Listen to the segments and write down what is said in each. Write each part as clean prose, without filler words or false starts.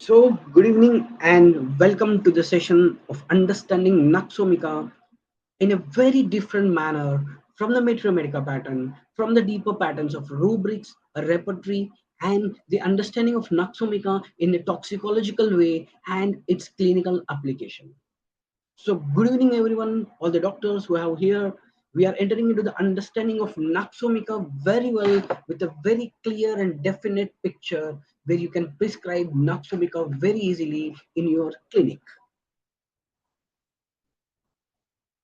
So, good evening and welcome to the session of understanding Naxomica in a very different manner from the materiamedica pattern, from the deeper patterns of rubrics, a repertory, and the understanding of Naxomica in a toxicological way and its clinical application. So, good evening, everyone, all the doctors who are here. We are entering into the understanding of Naxomica very well with a very clear and definite picture where you can prescribe Naxomica very easily in your clinic.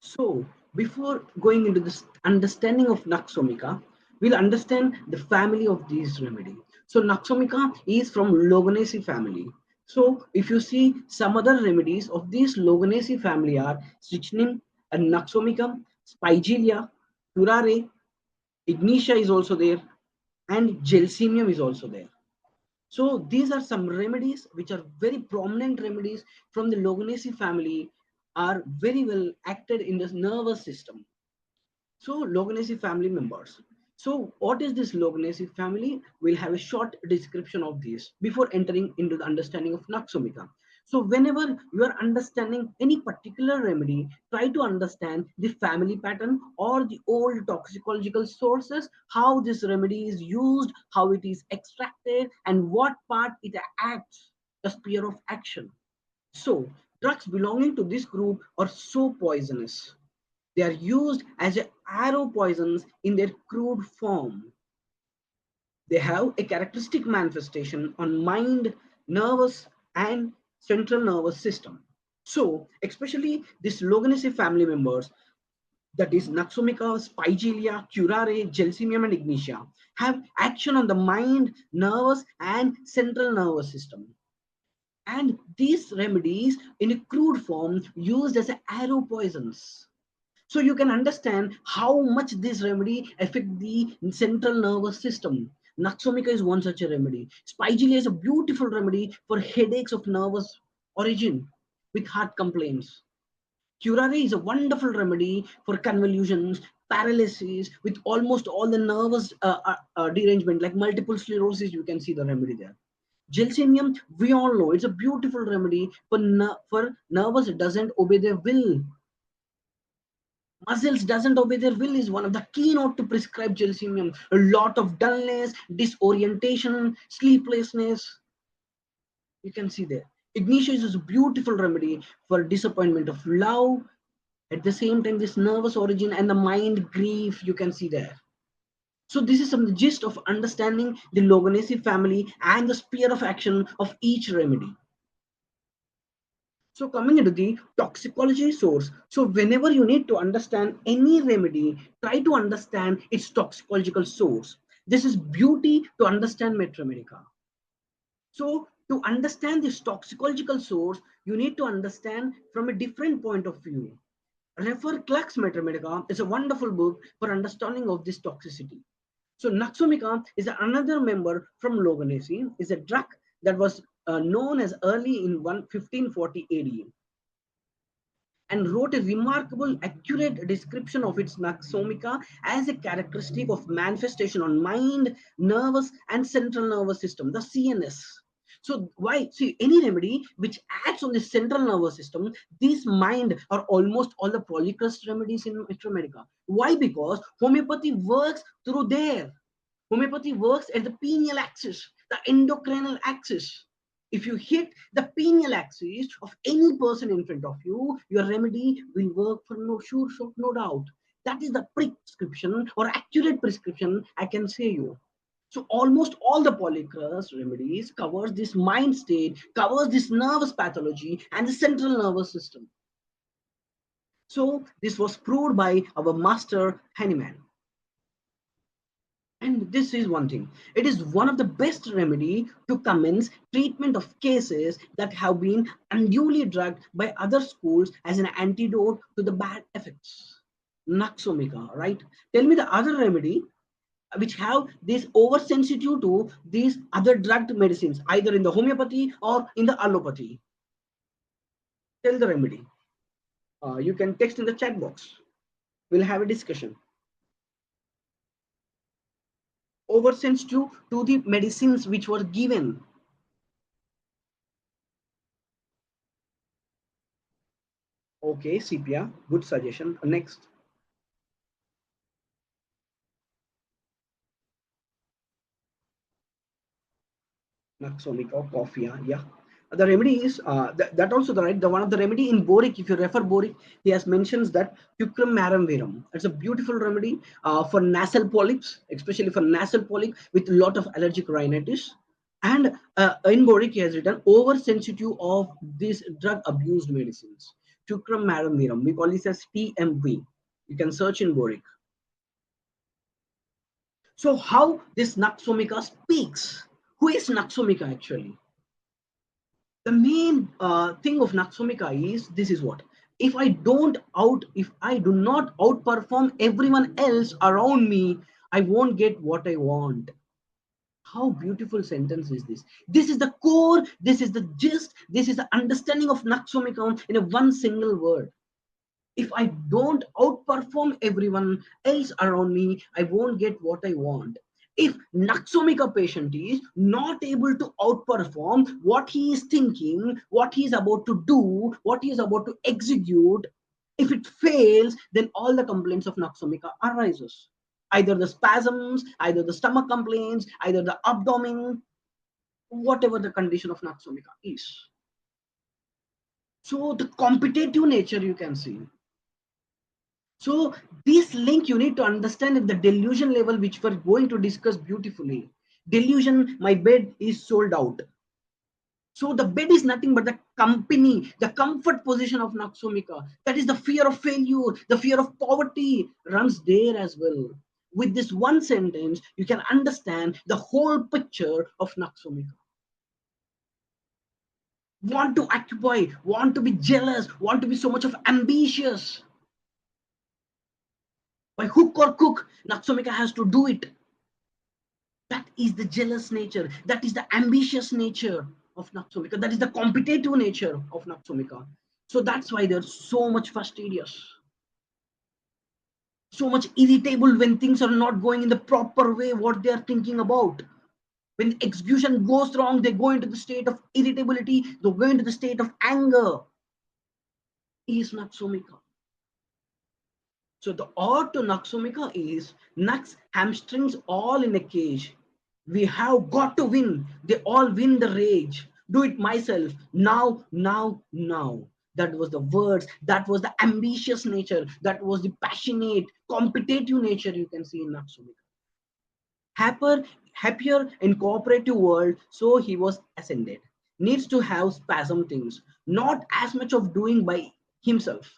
So, before going into this understanding of Naxomica, we'll understand the family of these remedy. So, Naxomica is from Logonaceae family. So, if you see some other remedies of this Logonaceae family are strychnine and Naxomica, Spigelia, curare, ignitia is also there, and gelsemium is also there. So these are some remedies which are very prominent remedies from the Logonaceae family, are very well acted in the nervous system. So Logonaceae family members. So what is this Logonaceae family? We'll have a short description of this before entering into the understanding of Naxomica. So whenever you are understanding any particular remedy, try to understand the family pattern or the old toxicological sources, how this remedy is used, how it is extracted, and what part it acts, the sphere of action. So drugs belonging to this group are so poisonous. They are used as arrow poisons in their crude form. They have a characteristic manifestation on mind, nervous, and central nervous system. So, especially these Logonaceae family members, that is Naxomica, Spigelia, curare, gelsemium, and ignitia, have action on the mind, nervous, and central nervous system. And these remedies, in a crude form, used as arrow poisons. So you can understand how much this remedy affect the central nervous system. Naxomica is one such a remedy. Spigelia is a beautiful remedy for headaches of nervous origin with heart complaints. Curare is a wonderful remedy for convulsions, paralysis, with almost all the nervous derangement like multiple sclerosis. You can see the remedy there. Gelsemium, we all know, it's a beautiful remedy for nervous doesn't obey their will. Muscles doesn't obey their will is one of the keynote to prescribe gelsemium. A lot of dullness, disorientation, sleeplessness. You can see there. Ignitia is a beautiful remedy for disappointment of love. At the same time, this nervous origin and the mind grief, you can see there. So this is some gist of understanding the Logonaceae family and the sphere of action of each remedy. So coming into the toxicology source, so whenever you need to understand any remedy, try to understand its toxicological source. This is beauty to understand Metromedica. So to understand this toxicological source, you need to understand from a different point of view. Refer Clark's Metromedica is a wonderful book for understanding of this toxicity. So Naxomica is another member from Logonaceae, is a drug that was known as early in 1540 AD and wrote a remarkable, accurate description of its Naxomica as a characteristic of manifestation on mind, nervous, and central nervous system, the CNS. So why see any remedy which acts on the central nervous system, this mind are almost all the polycrust remedies in Metromedica. Why? Because homeopathy works through there. Homeopathy works at the pineal axis, the endocrinal axis. If you hit the pineal axis of any person in front of you, your remedy will work for no sure shot, no doubt. That is the prescription or accurate prescription I can say you. So almost all the polycrust remedies covers this mind state, covers this nervous pathology and the central nervous system. So this was proved by our master Hahnemann. And this is one thing. It is one of the best remedy to commence treatment of cases that have been unduly drugged by other schools as an antidote to the bad effects. Naxomica, right? Tell me the other remedy which have this oversensitive to these other drugged medicines, either in the homeopathy or in the allopathy. Tell the remedy. You can text in the chat box. We'll have a discussion. Oversensitive to the medicines which were given. Okay, sepia, good suggestion. Next. Naxomica or coffee, yeah. The remedy is that also the right. The one of the remedy in boric. If you refer boric, he has mentions that Cucrum marum verum. It's a beautiful remedy for nasal polyps, especially for nasal polyp with a lot of allergic rhinitis. And in boric, he has written oversensitive of these drug abused medicines. Cucrum marum verum. We call this as TMV. You can search in boric. So how this Naxomica speaks? Who is Naxomica actually? The main thing of Naxomica is this is what, if I do not outperform everyone else around me, I won't get what I want. How beautiful sentence is this? This is the core, this is the gist, this is the understanding of Naxomica in a one single word. If I don't outperform everyone else around me, I won't get what I want. If Naxomica patient is not able to outperform what he is thinking, what he is about to do, what he is about to execute, if it fails, then all the complaints of Naxomica arises. Either the spasms, either the stomach complaints, either the abdomen, whatever the condition of Naxomica is. So the competitive nature you can see. So this link you need to understand at the delusion level, which we're going to discuss beautifully. Delusion, my bed is sold out. So the bed is nothing but the company, the comfort position of Naxomica. That is the fear of failure, the fear of poverty runs there as well. With this one sentence, you can understand the whole picture of Naxomica. Want to occupy, want to be jealous, want to be so much of ambitious. By hook or crook, Naxomica has to do it. That is the jealous nature. That is the ambitious nature of Naxomica. That is the competitive nature of Naxomica. So that's why they're so much fastidious, so much irritable when things are not going in the proper way, what they are thinking about. When execution goes wrong, they go into the state of irritability, they go into the state of anger. Is Naxomica. So the art to Naxomica is Nux hamstrings all in a cage. We have got to win. They all win the rage. Do it myself. Now, now, now. That was the words. That was the ambitious nature. That was the passionate, competitive nature you can see in Naxomica. Happier in cooperative world, so he was ascended. Needs to have spasm things. Not as much of doing by himself.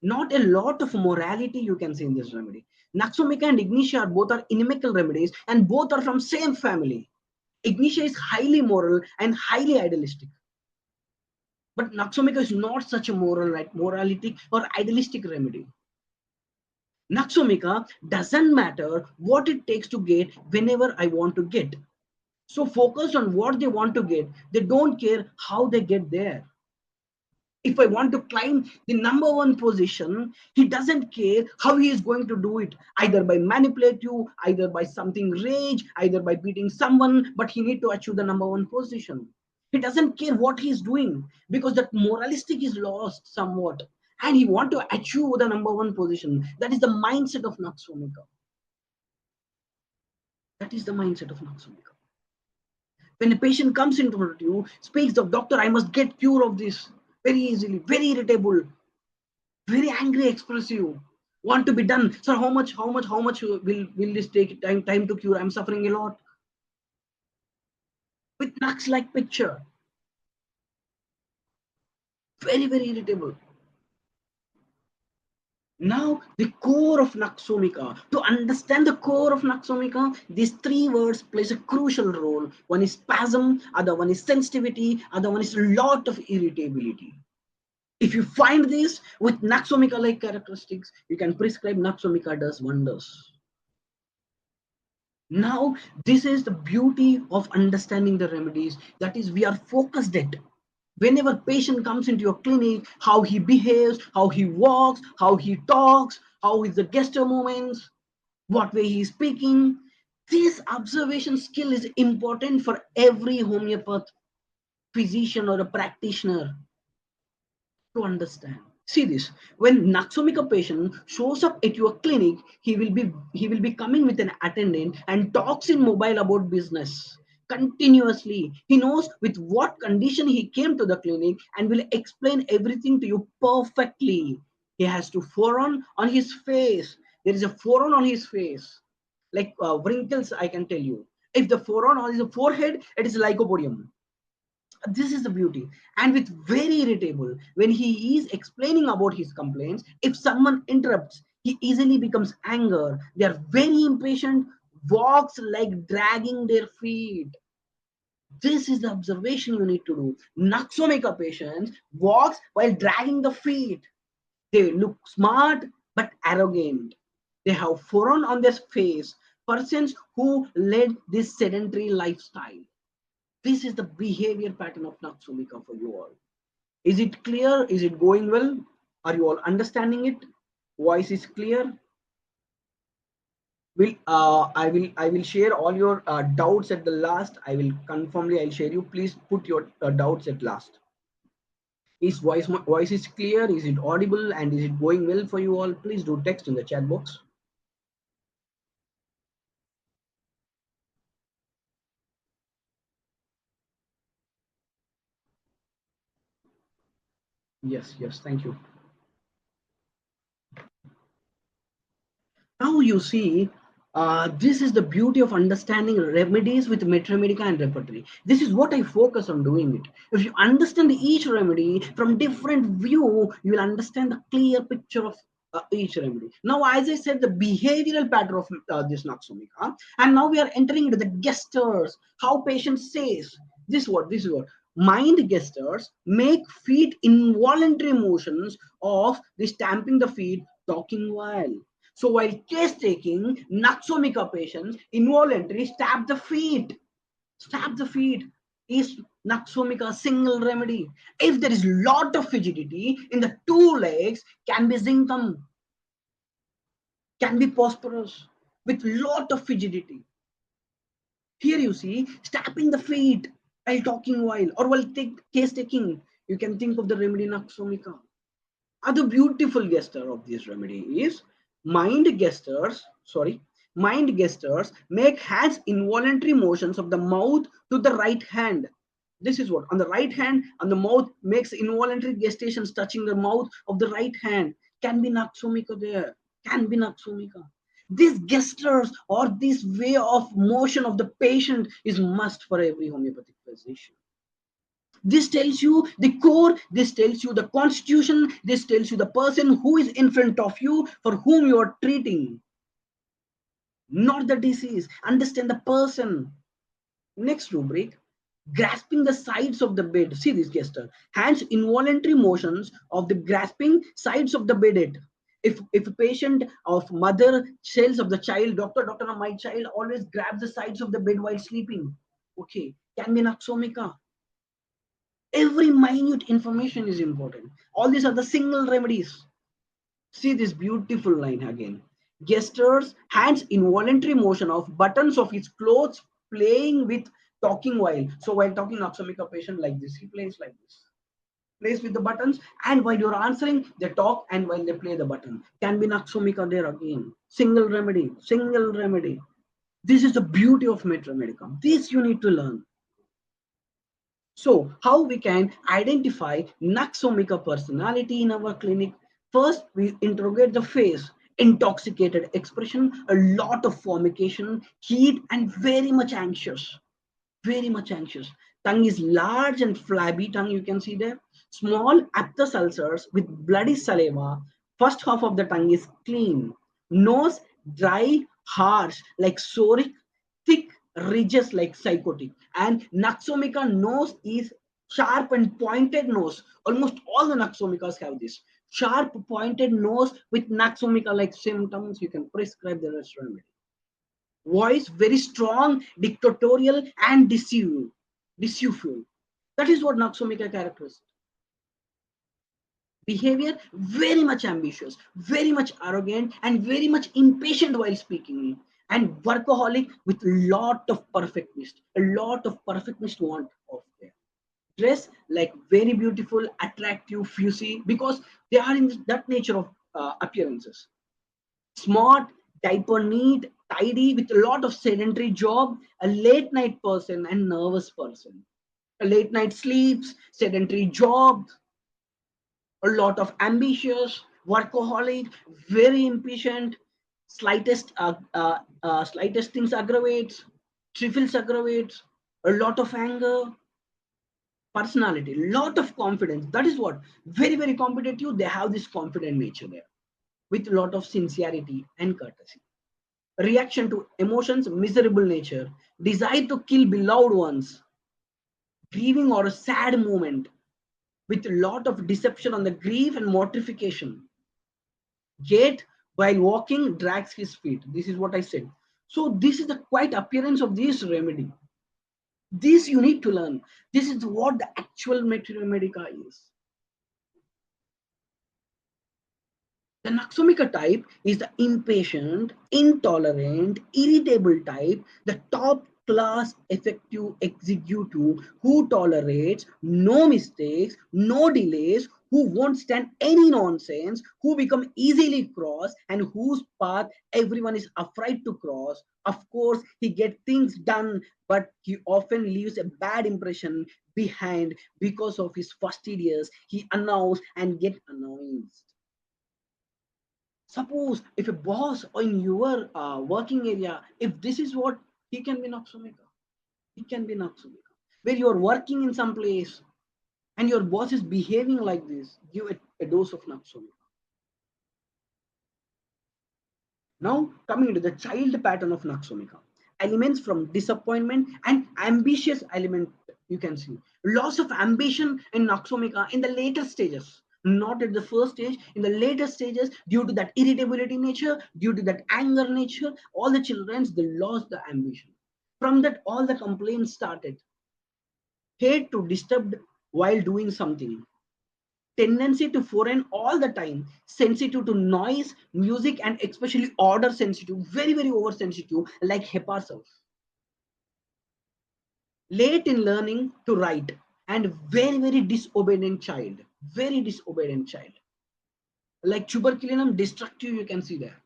Not a lot of morality you can see in this remedy. Naxomica and Ignitia are both are inimical remedies and both are from same family. Ignitia is highly moral and highly idealistic. But Naxomica is not such a moral, right, morality or idealistic remedy. Naxomica doesn't matter what it takes to get whenever I want to get. So focused on what they want to get, they don't care how they get there. If I want to climb the number one position, he doesn't care how he is going to do it, either by manipulate you, either by something rage, either by beating someone, but he need to achieve the number one position. He doesn't care what he is doing because that moralistic is lost somewhat. And he want to achieve the number one position. That is the mindset of Naxomica. That is the mindset of Naxomica. When a patient comes into you, speaks of doctor, I must get cure of this very easily, very irritable, very angry, expressive, want to be done. Sir, how much will this take time to cure? I'm suffering a lot. With Nux like picture, very irritable. Now the core of Naxomica. To understand the core of Naxomica, these three words plays a crucial role. One is spasm, other one is sensitivity, other one is a lot of irritability. If you find this with Naxomica like characteristics, you can prescribe Naxomica does wonders. Now, this is the beauty of understanding the remedies. That is, we are focused at. Whenever patient comes into your clinic, how he behaves, how he walks, how he talks, how is the gesture movements, what way he is speaking. This observation skill is important for every homeopath physician or a practitioner to understand. See this. When Naxomica patient shows up at your clinic, he will be coming with an attendant and talks in mobile about business continuously. He knows with what condition he came to the clinic and will explain everything to you perfectly. He has to frown on his face. There is a frown on his face, like wrinkles. I can tell you. If the frown on his forehead, it is lycopodium. This is the beauty. And with very irritable when he is explaining about his complaints, if someone interrupts, he easily becomes anger. They are very impatient, walks like dragging their feet. This is the observation you need to do. Naxomica patients walks while dragging the feet. They look smart but arrogant. They have frown on their face. Persons who led this sedentary lifestyle. This is the behavior pattern of Naxomica for you all. Is it clear? Is it going well? Are you all understanding it? Voice is clear. I will share all your doubts at the last. I will confirmly I'll share you. Please put your doubts at last. Is voice is clear? Is it audible? And is it going well for you all? Please do text in the chat box. Yes, yes. Thank you. Now you see, this is the beauty of understanding remedies with materiamedica and repertory. This is what I focus on doing it. If you understand each remedy from different view, you will understand the clear picture of each remedy. Now, as I said, the behavioral pattern of this Naxomica, and now we are entering into the gestures, how patient says. This is what mind gestures make feet involuntary motions of the stamping the feet, talking while. So while case taking, Naxomica patients involuntarily stab the feet. Stab the feet is Naxomica single remedy. If there is lot of fidgetity in the two legs, can be zincum, can be prosperous with lot of fidgetity. Here you see stabbing the feet while talking while or while case taking. You can think of the remedy Naxomica. Other beautiful gesture of this remedy is mind gestures make hands involuntary motions of the mouth to the right hand. This is what on the right hand and the mouth makes involuntary gestations touching the mouth of the right hand. Can be Naxomica there. Can be Naxomica. These gestures or this way of motion of the patient is must for every homeopathic physician. This tells you the core, this tells you the constitution, this tells you the person who is in front of you for whom you are treating, not the disease. Understand the person. Next rubric, grasping the sides of the bed. See this gesture. Hands involuntary motions of the grasping sides of the bed. If a patient of mother tells of the child, doctor, my child always grabs the sides of the bed while sleeping. Okay, can be Naxomica. Every minute information is important. All these are the single remedies. See this beautiful line again. Gestures, hands involuntary motion of buttons of his clothes playing with talking while. So while talking Naxomica patient like this, he plays like this. Plays with the buttons, and while you're answering, they talk, and while they play the button. Can be Naxomica there again. Single remedy, single remedy. This is the beauty of Metromedicum. This you need to learn. So, how we can identify Naxomica personality in our clinic? First, we interrogate the face, intoxicated expression, a lot of formication, heat, and very much anxious. Very much anxious. Tongue is large and flabby tongue, you can see there. Small aphthous ulcers with bloody saliva. First half of the tongue is clean. Nose dry, harsh, like psoric, thick ridges like psychotic. And Naxomica nose is sharp and pointed nose. Almost all the Naxomicas have this. Sharp pointed nose with Naxomica like symptoms. You can prescribe the rest remedy. Voice very strong, dictatorial, and decisive. That is what Naxomica characterizes. Behavior very much ambitious, very much arrogant, and very much impatient while speaking. And workaholic with a lot of perfectness want of there. Dress like very beautiful, attractive, fussy, because they are in that nature of appearances. Smart, diaper neat, tidy, with a lot of sedentary job, a late night person and nervous person. A late night sleeps, sedentary job, a lot of ambitious, workaholic, very impatient, slightest things aggravates, trifles aggravates, a lot of anger, personality, lot of confidence. That is what very competitive. They have this confident nature there with a lot of sincerity and courtesy. Reaction to emotions, miserable nature, desire to kill beloved ones, grieving or a sad moment with a lot of deception on the grief and mortification. Yet, while walking, drags his feet. This is what I said. So, this is the quite appearance of this remedy. This you need to learn. This is what the actual materiamedica is. The Naxomica type is the impatient, intolerant, irritable type, the top class effective executive who tolerates no mistakes, no delays, who won't stand any nonsense, who become easily cross, and whose path everyone is afraid to cross. Of course, he gets things done, but he often leaves a bad impression behind because of his fastidious. He announce and get annoyed. Suppose if a boss or in your working area, if this is what he can be Naxomica, he can be Naxomica. Where you are working in some place and your boss is behaving like this, give it a dose of Naxomica. Now coming into the child pattern of Naxomica, elements from disappointment and ambitious element you can see. Loss of ambition in Naxomica in the later stages, not at the first stage, in the later stages, due to that irritability nature, due to that anger nature, all the children they lost the ambition. From that, all the complaints started. Hate to disturb while doing something, tendency to foreign all the time, sensitive to noise, music, and especially order sensitive, very oversensitive, like HEPA cells. Late in learning to write, and very disobedient child, very disobedient child, like tuberculinum destructive, you can see there.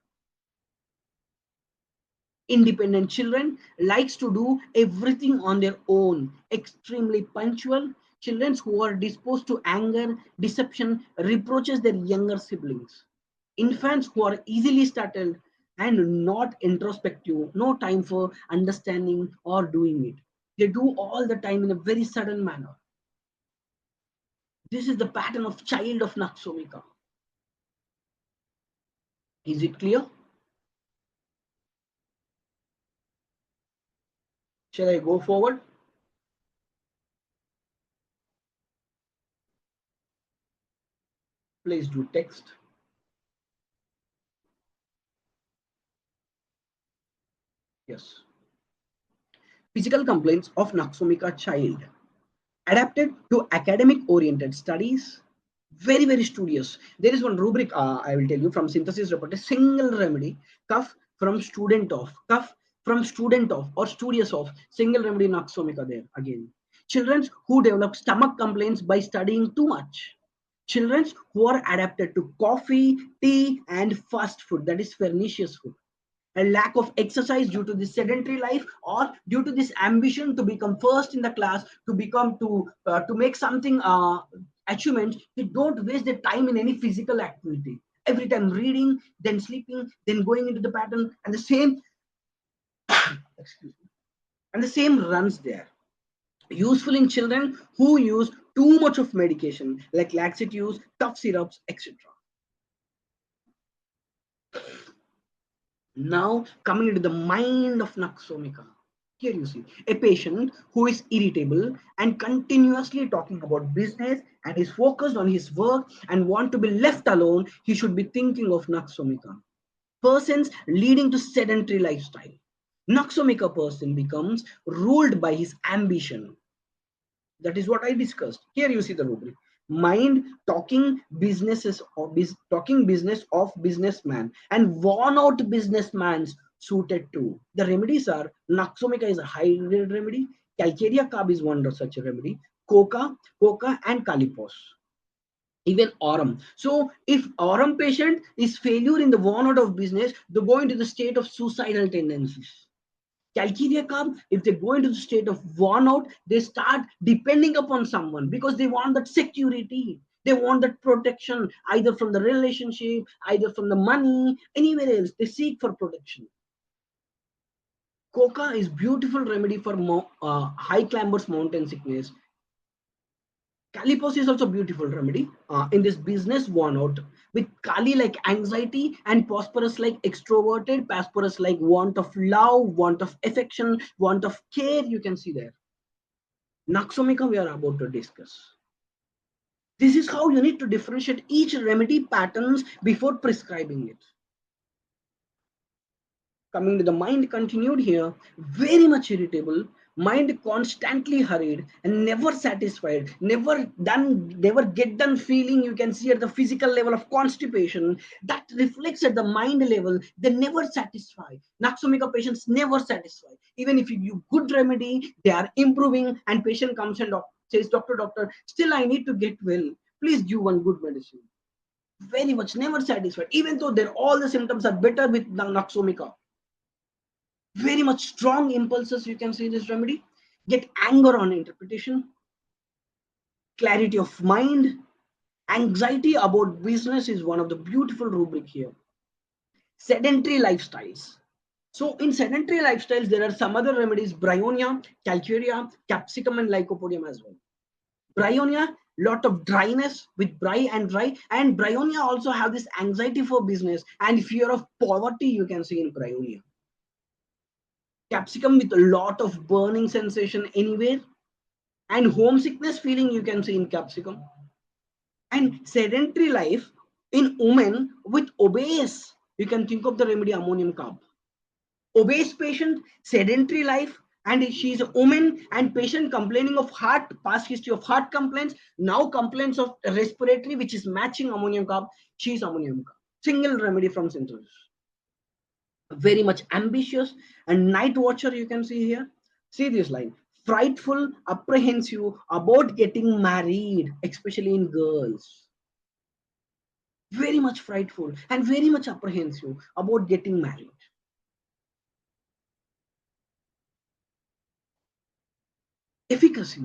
Independent children likes to do everything on their own, extremely punctual. Children who are disposed to anger, deception, reproaches their younger siblings. Infants who are easily startled and not introspective, no time for understanding or doing it. They do all the time in a very sudden manner. This is the pattern of child of Naxomica. Is it clear? Shall I go forward? Please do text. Yes. Physical complaints of Naxomica child. Adapted to academic oriented studies, very studious. There is one rubric I will tell you from synthesis report, a single remedy, cough from student of or studious of, single remedy Naxomica there again. Children who develop stomach complaints by studying too much. Children who are adapted to coffee, tea, and fast food, that is pernicious food. A lack of exercise due to this sedentary life, or due to this ambition to become first in the class, to become to make something achievement. They don't waste their time in any physical activity. Every time reading, then sleeping, then going into the pattern, and the same excuse me, and the same runs there. Useful in children who use too much of medication like laxatives, tough syrups, etc. Now coming into the mind of Naxomica. Here you see a patient who is irritable and continuously talking about business and is focused on his work and want to be left alone. He should be thinking of Naxomica. Persons leading to sedentary lifestyle. Naxomica person becomes ruled by his ambition. That is what I discussed. Here you see the rubric. Mind talking businesses or talking business of businessman and worn out businessman's suited to. The remedies are Naxomica is a high grade remedy. Calcarea carb is one such a remedy. coca and calipos, even aurum. So if aurum patient is failure in the one out of business, they go into the state of suicidal tendencies. Calcaria come, if they go into the state of worn out, they start depending upon someone because they want that security. They want that protection, either from the relationship, either from the money, anywhere else. They seek for protection. Coca is beautiful remedy for high climbers mountain sickness. Calipos is also beautiful remedy in this business worn out, with Kali like anxiety and Phosphorus like extroverted, Phosphorus like want of love, want of affection, want of care. You can see there. Naxomica we are about to discuss. This is how you need to differentiate each remedy patterns before prescribing it. Coming to the mind continued here, very much irritable, mind constantly hurried and never satisfied, never get done feeling. You can see at the physical level of constipation that reflects at the mind level. They never satisfy. Naxomica patients never satisfy. Even if you give good remedy, they are improving, and patient comes and says, doctor, still I need to get well, please give one good medicine. Very much never satisfied, even though all the symptoms are better with Naxomica. Very much strong impulses, you can see this remedy. Get anger on interpretation, clarity of mind, anxiety about business is one of the beautiful rubric here. Sedentary lifestyles. So in sedentary lifestyles, there are some other remedies: bryonia, calcarea, capsicum, and lycopodium as well. Bryonia, lot of dryness with dry, and bryonia also have this anxiety for business and fear of poverty, you can see in bryonia. Capsicum with a lot of burning sensation anywhere, and homesickness feeling you can see in capsicum. And sedentary life in women with obese, you can think of the remedy ammonium carb. Obese patient, sedentary life, and she is a woman, and patient complaining of heart, past history of heart complaints, now complaints of respiratory, which is matching ammonium carb. She is ammonium carb. Single remedy from synthesis. Very much ambitious and night watcher, you can see here. See this line: frightful, apprehensive about getting married, especially in girls. Very much frightful and very much apprehensive about getting married. Efficacy: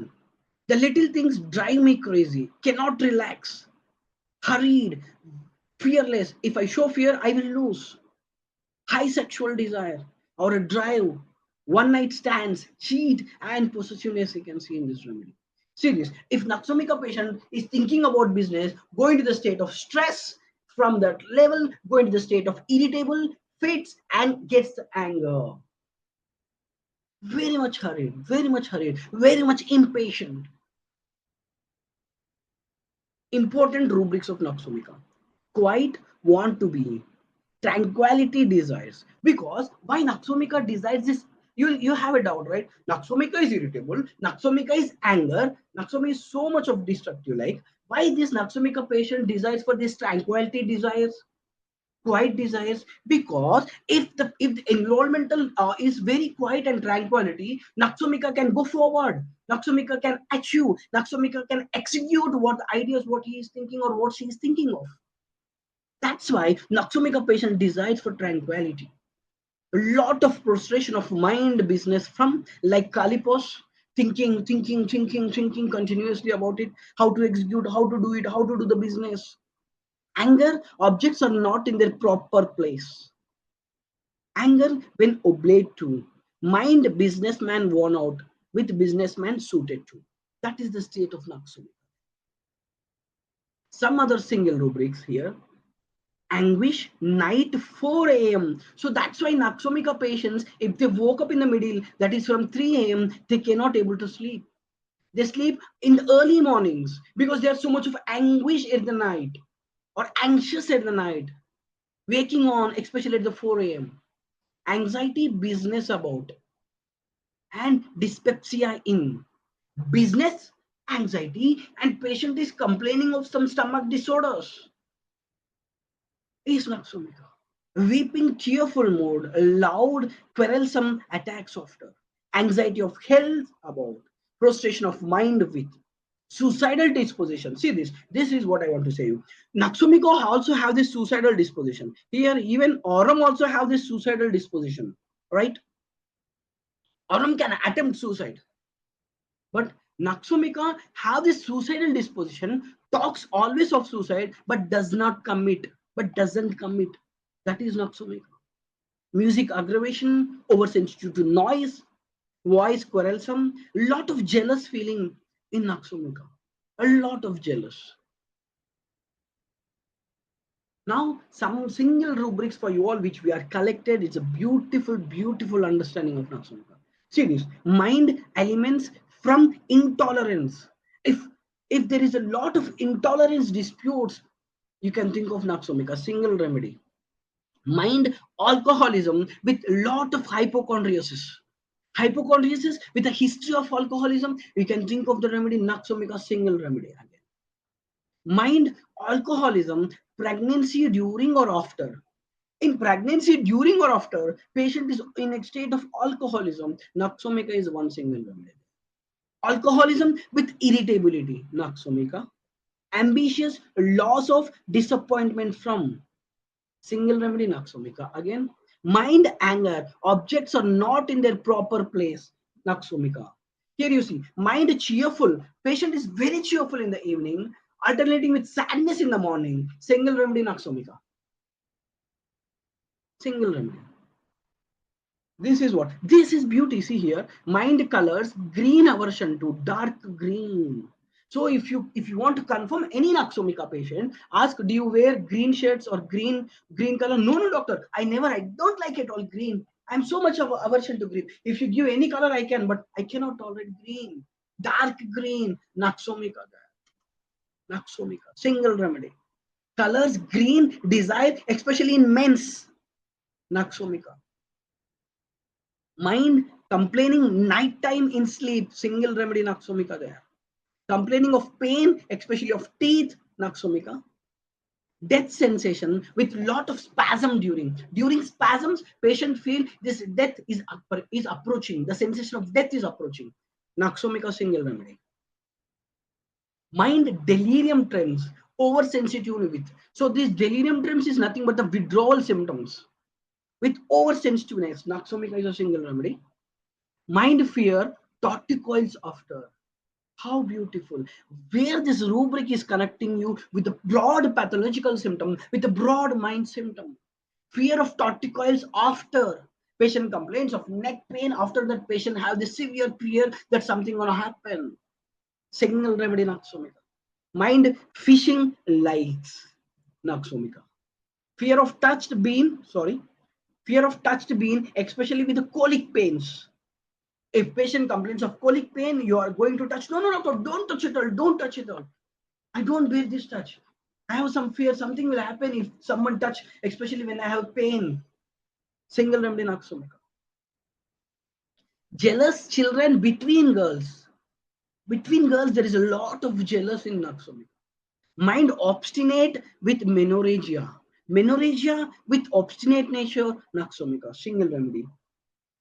the little things drive me crazy, cannot relax, hurried, fearless. If I show fear, I will lose. High sexual desire or a drive, one night stands, cheat, and possessiveness you can see in this remedy. See this: if Naxomica patient is thinking about business, going to the state of stress, from that level, going to the state of irritable, fits, and gets anger. Very much hurried, very much impatient. Important rubrics of Naxomica: quiet, want to be, tranquility desires. Because why Naxomica desires this? You have a doubt, right? Naxomica is irritable, Naxomica is anger, Naxomica is so much of destructive. Like, why this Naxomica patient desires for this tranquility desires, quiet desires? Because if the environmental is very quiet and tranquility, Naxomica can go forward, Naxomica can achieve, Naxomica can execute what ideas, what he is thinking or what she is thinking of. That's why Naxomica patient desires for tranquility. A lot of prostration of mind business from like Kalipos, thinking continuously about it, how to execute, how to do it, how to do the business. Anger, objects are not in their proper place. Anger when obeyed to. Mind, businessman worn out with businessman suited to. That is the state of Naxomica. Some other single rubrics here: anguish night 4 a.m. So that's why Naxomica patients, if they woke up in the middle, that is from 3 a.m., they cannot able to sleep. They sleep in the early mornings because there's so much of anguish at the night or anxious at the night, waking on, especially at the 4 a.m. Anxiety business about, and dyspepsia in business, anxiety, and patient is complaining of some stomach disorders. Is Naxomica. Weeping, tearful mood, loud, quarrelsome attacks after, anxiety of health about, prostration of mind with. Suicidal disposition. See this. This is what I want to say you. Naxomica also have this suicidal disposition. Here, even Aurum also have this suicidal disposition, right? Aurum can attempt suicide, but Naxomica have this suicidal disposition, talks always of suicide, but does not commit, but doesn't commit. That is Naxomica. Music aggravation, oversensitive to noise, voice quarrelsome, lot of jealous feeling in Naxomica. A lot of jealous. Now, some single rubrics for you all, which we are collected. It's a beautiful, beautiful understanding of Naxomica. See this: mind elements from intolerance. If if there is a lot of intolerance disputes, you can think of Naxomica, single remedy. Mind alcoholism with lot of hypochondriasis. Hypochondriasis with a history of alcoholism, you can think of the remedy Naxomica, single remedy again. Mind alcoholism, pregnancy during or after. In pregnancy during or after, patient is in a state of alcoholism, Naxomica is one single remedy. Alcoholism with irritability, Naxomica. Ambitious, loss of disappointment from, single remedy Naxomica. Again, mind anger, objects are not in their proper place, Naxomica. Here you see, mind cheerful, patient is very cheerful in the evening, alternating with sadness in the morning, single remedy Naxomica. Single remedy. This is what? This is beauty. See here, mind colors, green aversion to dark green. So if you want to confirm any Naxomica patient, ask, do you wear green shirts or green color? No, no, doctor. I don't like it all green. I'm so much of aversion to green. If you give any color, I can, but I cannot tolerate green. Dark green, Naxomica. Naxomica. Single remedy. Colors green, desire, especially in men's. Naxomica. Mind complaining nighttime in sleep, single remedy Naxomica there. Complaining of pain, especially of teeth, Naxomica. Death sensation with lot of spasm during spasms, patient feel this death is approaching. The sensation of death is approaching. Naxomica, single remedy. Mind delirium tremors, oversensitive with. So this delirium tremors is nothing but the withdrawal symptoms with oversensitiveness. Naxomica is a single remedy. Mind fear, torticoils after. How beautiful. Where this rubric is connecting you with the broad pathological symptom, with the broad mind symptom. Fear of torticoils after. Patient complains of neck pain. After that, patient have the severe fear that something gonna happen. Single remedy Naxomica. Mind fishing lights. Naxomica. Fear of touched bean, sorry. Fear of touched bean, especially with the colic pains. If patient complains of colic pain, you are going to touch. No, no, doctor, don't touch it all. Don't touch it all. I don't bear this touch. I have some fear. Something will happen if someone touch, especially when I have pain. Single remedy Naxomica. Jealous children between girls. Between girls, there is a lot of jealous in Naxomica. Mind obstinate with menorrhagia. Menorrhagia with obstinate nature, Naxomica. Single remedy.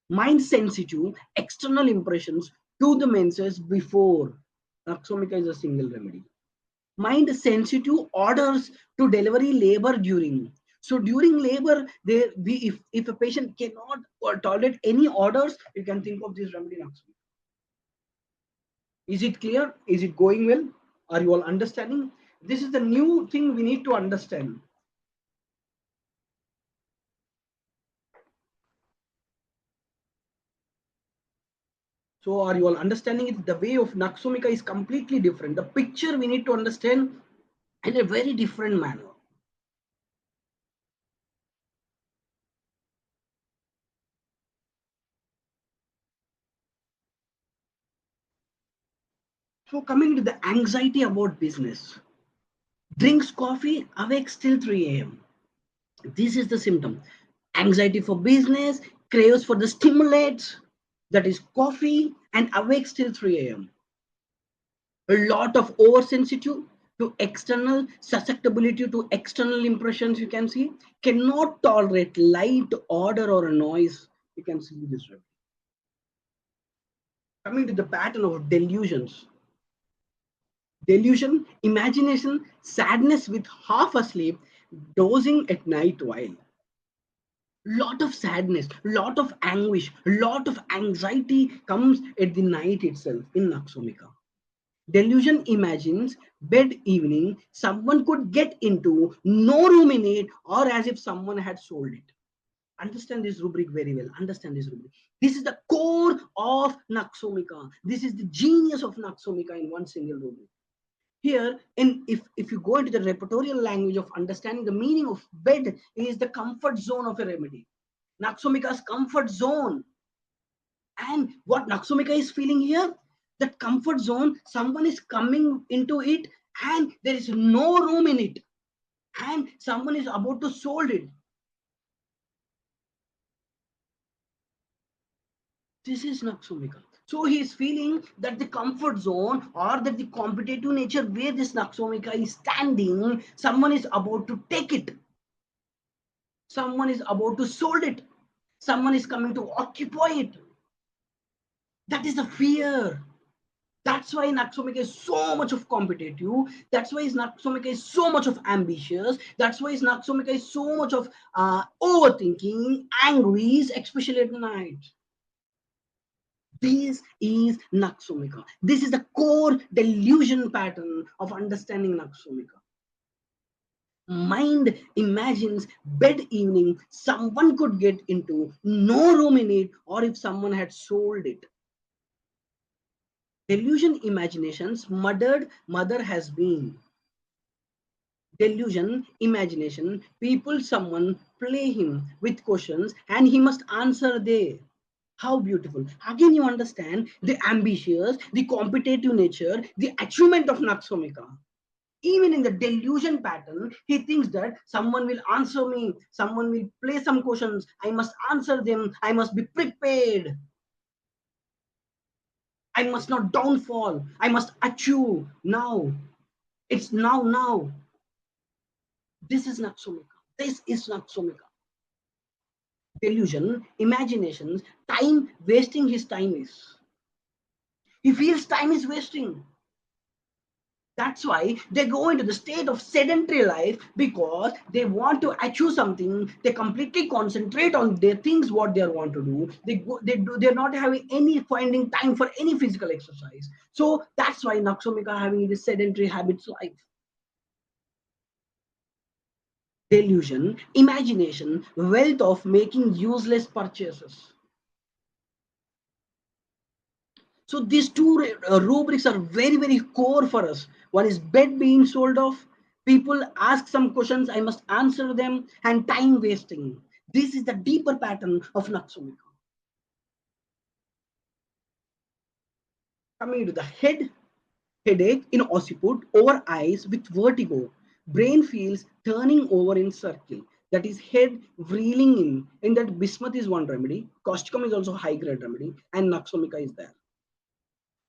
Mind sensitive, external impressions to the menses before. Naxomica is a single remedy. Mind sensitive, orders to delivery, labor during. So during labor, if a patient cannot tolerate any orders, you can think of this remedy. Naxomica. Is it clear? Is it going well? Are you all understanding? This is the new thing we need to understand. So are you all understanding it? The way of Naxomica is completely different. The picture we need to understand in a very different manner. So coming to the anxiety about business. Drinks coffee, awakes till 3 a.m. This is the symptom. Anxiety for business, craves for the stimulates, that is coffee, and awakes till 3 a.m. A lot of oversensitive to external, susceptibility to external impressions, you can see, cannot tolerate light, order, or noise. You can see this way. Coming to the pattern of delusions. Delusion, imagination, sadness with half asleep, dozing at night while. Lot of sadness, lot of anguish, lot of anxiety comes at the night itself in Naxomika. Delusion imagines bed evening, someone could get into, no room in it, or as if someone had sold it. Understand this rubric very well. Understand this rubric. This is the core of Naxomika. This is the genius of Naxomika in one single rubric. Here, if you go into the repertorial language of understanding the meaning of bed, is the comfort zone of a remedy. Naxomika's comfort zone. And what Naxomika is feeling here, that comfort zone, someone is coming into it and there is no room in it. And someone is about to sold it. This is Naxomika. So he is feeling that the comfort zone or that the competitive nature where this Naxomika is standing, someone is about to take it. Someone is about to sold it. Someone is coming to occupy it. That is the fear. That's why Naxomika is so much of competitive. That's why Naxomika is so much of ambitious. That's why Naxomika is so much of overthinking, anguish, especially at night. This is Naxomika. This is the core delusion pattern of understanding Naxomika. Mind imagines bed evening, someone could get into, no room in it, or if someone had sold it. Delusion imaginations, murdered mother has been. Delusion imagination, people, someone play him with questions and he must answer they. How beautiful. Again, you understand the ambitious, the competitive nature, the achievement of Naxomika. Even in the delusion pattern, he thinks that someone will answer me, someone will play some questions, I must answer them, I must be prepared, I must not downfall, I must achieve now. It's now. This is Naxomika. This is Naxomika. Delusion, imaginations, time wasting his time is. He feels time is wasting. That's why they go into the state of sedentary life because they want to achieve something. They completely concentrate on their things, what they want to do. They're not having any finding time for any physical exercise. So that's why Naxomika having this sedentary habits life. Delusion, imagination, wealth of making useless purchases. So these two rubrics are very core for us. One is bed being sold off, people ask some questions, I must answer them, and time wasting. This is the deeper pattern of Naxomika. Coming to the headache in occiput, over eyes with vertigo, brain feels turning over in circle. That is head reeling in that bismuth is one remedy, causticum is also high grade remedy, and Naxomika is there.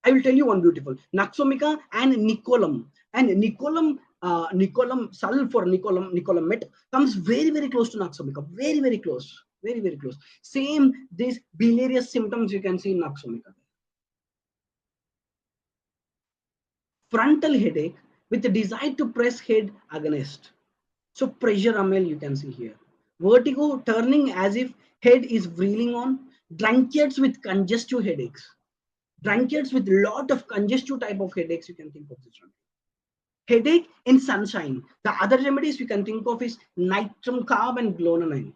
I will tell you one beautiful Naxomika and Nicolum. And Nicolum sulfur, Nicolum met comes very close to Naxomika. Very close. Very close. Same these biliary symptoms you can see in Naxomika. Frontal headache with the desire to press head against. So pressure amel you can see here. Vertigo turning as if head is reeling on. Drunkards with congestive headaches. Drunkards with lot of congestive type of headaches, you can think of this one. Headache in sunshine. The other remedies you can think of is nitrum carb and glononine.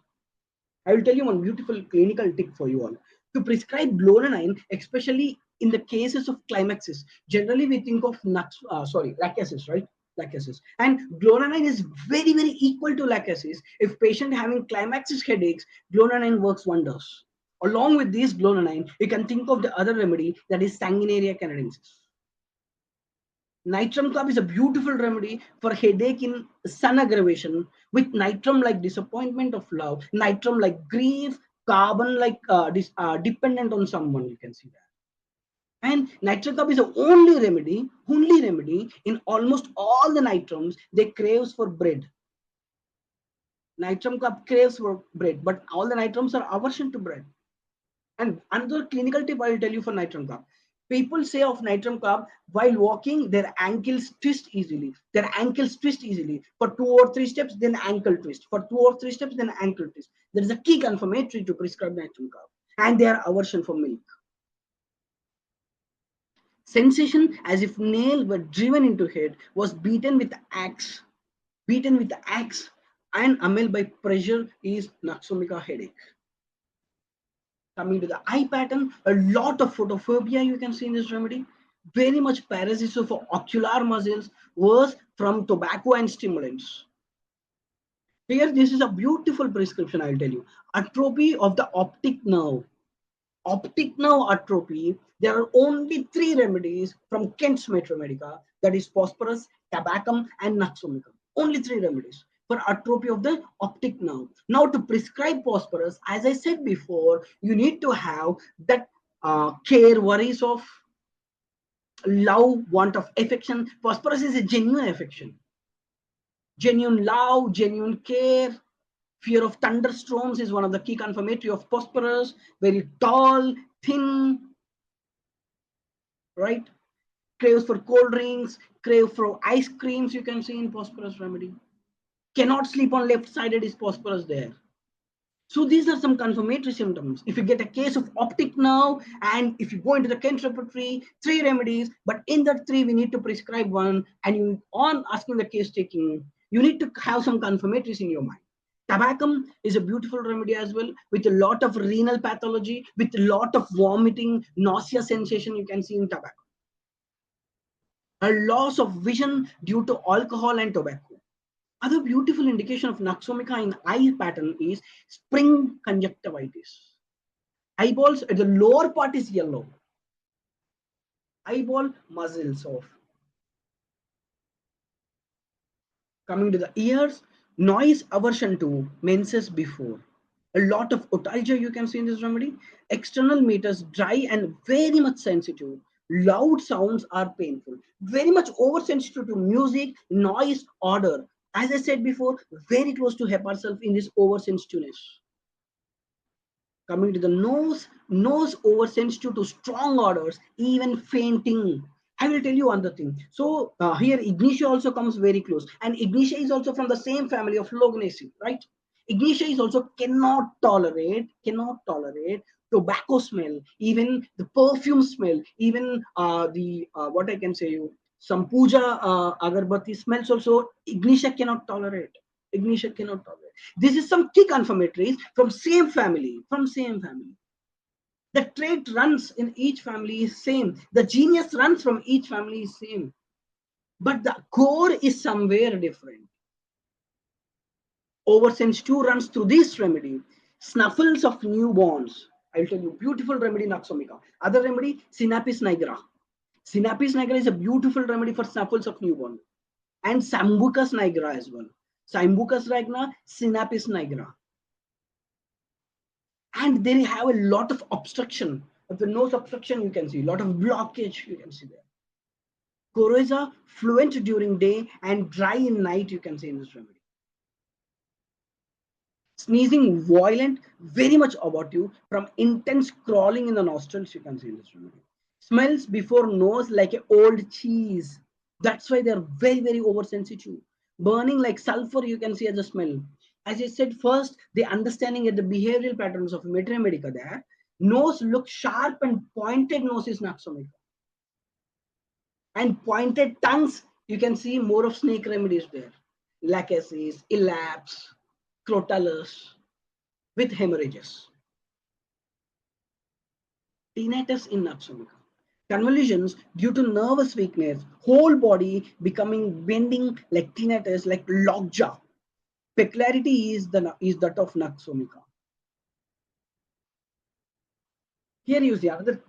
I will tell you one beautiful clinical tip for you all. To prescribe glononine, especially in the cases of climaxes, generally we think of lacasis, right? Lacasis. And glononine is very equal to lacasis. If patient having climaxes headaches, glononine works wonders. Along with this glononine, you can think of the other remedy that is Sanguinaria canadensis. Nitrum club is a beautiful remedy for headache in sun aggravation with nitrum like disappointment of love, nitrum like grief, carbon like dependent on someone. You can see that. And nitrum club is the only remedy in almost all the nitrums. They craves for bread. Nitrum club craves for bread, but all the nitrums are aversion to bread. And another clinical tip I will tell you for nitrum club. People say of nitram carb, while walking their ankles twist easily, for 2 or 3 steps, then ankle twist, for 2 or 3 steps, then ankle twist. There is a key confirmatory to prescribe nitram carb, and their aversion for milk. Sensation as if nail were driven into head, was beaten with axe, and amel by pressure is Naxomica headache. Coming to the eye pattern, a lot of photophobia you can see in this remedy. Very much paralysis of ocular muscles, worse from tobacco and stimulants. Here, this is a beautiful prescription, I'll tell you. Atrophy of the optic nerve. Optic nerve atrophy, there are only 3 remedies from Kent's Materiamedica, that is phosphorus, tabacum, and Naxomica. Only 3 remedies for atrophy of the optic nerve. Now, to prescribe phosphorus, as I said before, you need to have that care, worries of love, want of affection. Phosphorus is a genuine affection, genuine love, genuine care. Fear of thunderstorms is one of the key confirmatory of phosphorus. Very tall, thin, right? Craves for cold drinks, crave for ice creams, you can see in phosphorus remedy. Cannot sleep on left sided is phosphorus there. So these are some confirmatory symptoms. If you get a case of optic nerve, and if you go into the Kent repertory, 3 remedies, but in that 3 we need to prescribe one, and you on asking the case taking, you need to have some confirmatories in your mind. Tabacum is a beautiful remedy as well, with a lot of renal pathology, with a lot of vomiting, nausea sensation you can see in tobacco. A loss of vision due to alcohol and tobacco. Other beautiful indication of Naxomica in eye pattern is spring conjunctivitis. Eyeballs at the lower part is yellow. Eyeball muscles of. Coming to the ears, noise aversion to menses before. A lot of otalgia you can see in this remedy. External meters dry and very much sensitive. Loud sounds are painful. Very much oversensitive to music, noise, odor. As I said before, very close to herself in this oversensitiveness. Coming to the nose oversensitive to strong odors, even fainting. I will tell you one other thing. So here Ignitia also comes very close, and Ignitia is also from the same family of Lognaceae, right? Ignitia is also cannot tolerate tobacco smell, even the perfume smell, even the what I can say you, some puja agarbatti smells also. Ignitia cannot tolerate. Ignitia cannot tolerate. This is some key confirmatories from same family, The trait runs in each family is same. The genius runs from each family is same. But the core is somewhere different. Oversense 2 runs through this remedy. Snuffles of newborns. I'll tell you, beautiful remedy, Naxomica. Other remedy, Sinapis nigra. Sinapis nigra is a beautiful remedy for snuffles of newborn. And Sambucus nigra as well. Sambucus nigra, Sinapis nigra. And they have a lot of obstruction of the nose obstruction. You can see a lot of blockage. You can see there. Coryza fluent during day and dry in night. You can see in this remedy. Sneezing violent, very much abortive from intense crawling in the nostrils. You can see in this remedy. Smells before nose like an old cheese. That's why they are very, very oversensitive. Burning like sulfur. You can see as a smell. As I said first, the understanding of the behavioral patterns of Materiamedica there. Nose looks sharp and pointed nose is Naxomica. And pointed tongues, you can see more of snake remedies there. Lachesis, elaps, crotalus, with hemorrhages. Tinnitus in Naxomica. Convulsions due to nervous weakness, whole body becoming bending like tinnitus, like lockjaw. Peculiarity is that of Naxomica. Here you see another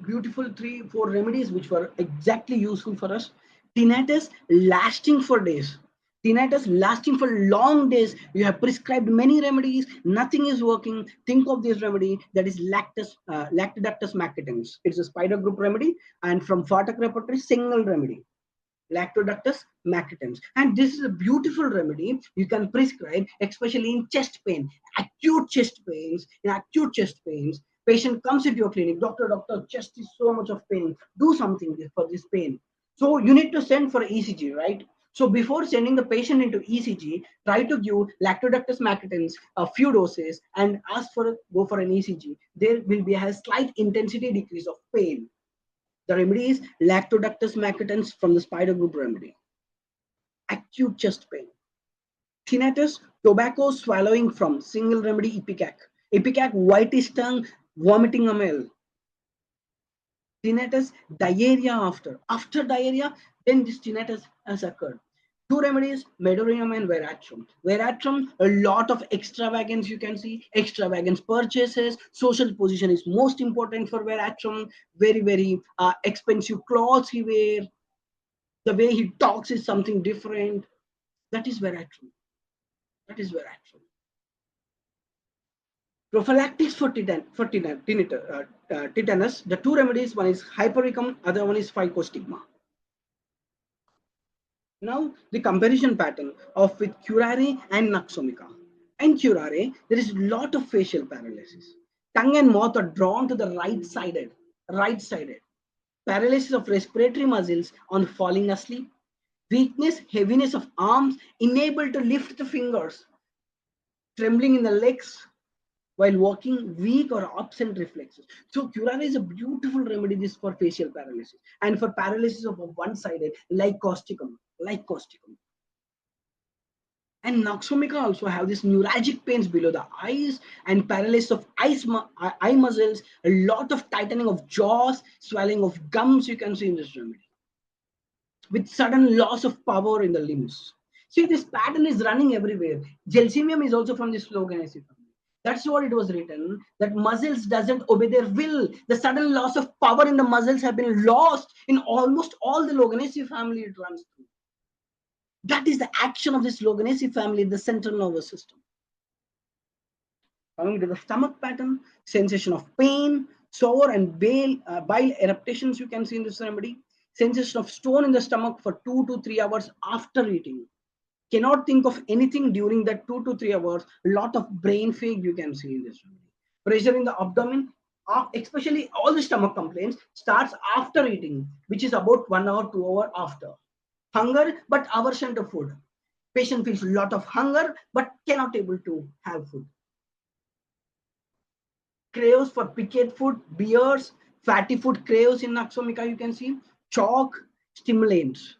beautiful 3-4 remedies which were exactly useful for us. Tinnitus lasting for days. Tinnitus lasting for long days. You have prescribed many remedies. Nothing is working. Think of this remedy, that is Lactobacillus macitans. It's a spider group remedy, and from Phatak repertory, single remedy. Lactobacillus macitans. And this is a beautiful remedy you can prescribe, especially in chest pain, acute chest pains. In acute chest pains, Patient comes into your clinic, doctor, chest is so much of pain. Do something for this pain. So you need to send for ECG, right? So before sending the patient into ECG, try to give lactoductus macutans a few doses and ask for go for an ECG. There will be a slight intensity decrease of pain. The remedy is lactoductus macutans from the spider group remedy. Acute chest pain. Tinnitus, tobacco swallowing from single remedy ipecac. Ipecac, whitish tongue, vomiting a male. Tinnitus, diarrhea after diarrhea, then this tinnitus has occurred. Two remedies, medorium and veratrum. Veratrum, a lot of extravagance you can see, extravagance purchases, social position is most important for veratrum, very expensive clothes he wear, the way he talks is something different. That is veratrum. That is veratrum. Prophylactics for tetanus, the two remedies, one is hypericum, other one is phycostigma. Now, the comparison pattern of with curare and Noxomica. In curare, there is a lot of facial paralysis. Tongue and mouth are drawn to the right-sided. Paralysis of respiratory muscles on falling asleep. Weakness, heaviness of arms, unable to lift the fingers. Trembling in the legs while walking, weak or absent reflexes. So curare is a beautiful remedy this for facial paralysis and for paralysis of one-sided like causticum. And Noxomica also have this neuralgic pains below the eyes and paralysis of eye muscles, a lot of tightening of jaws, swelling of gums you can see in this remedy, with sudden loss of power in the limbs. See, this pattern is running everywhere. Gelsemium is also from this Loganacea family. That's what it was written, that muscles doesn't obey their will. The sudden loss of power in the muscles have been lost in almost all the Loganacea family it runs through. That is the action of this Loganacea family in the central nervous system. Coming to the stomach pattern, sensation of pain, sour and bile eruptions you can see in this remedy. Sensation of stone in the stomach for 2 to 3 hours after eating. Cannot think of anything during that 2 to 3 hours. Lot of brain fog you can see in this remedy. Pressure in the abdomen, especially all the stomach complaints, starts after eating, which is about 1 hour, 2 hours after. Hunger but aversion to food. Patient feels a lot of hunger but cannot able to have food. Craves for picket food, beers, fatty food craves in Noxomica you can see. Chalk, stimulants.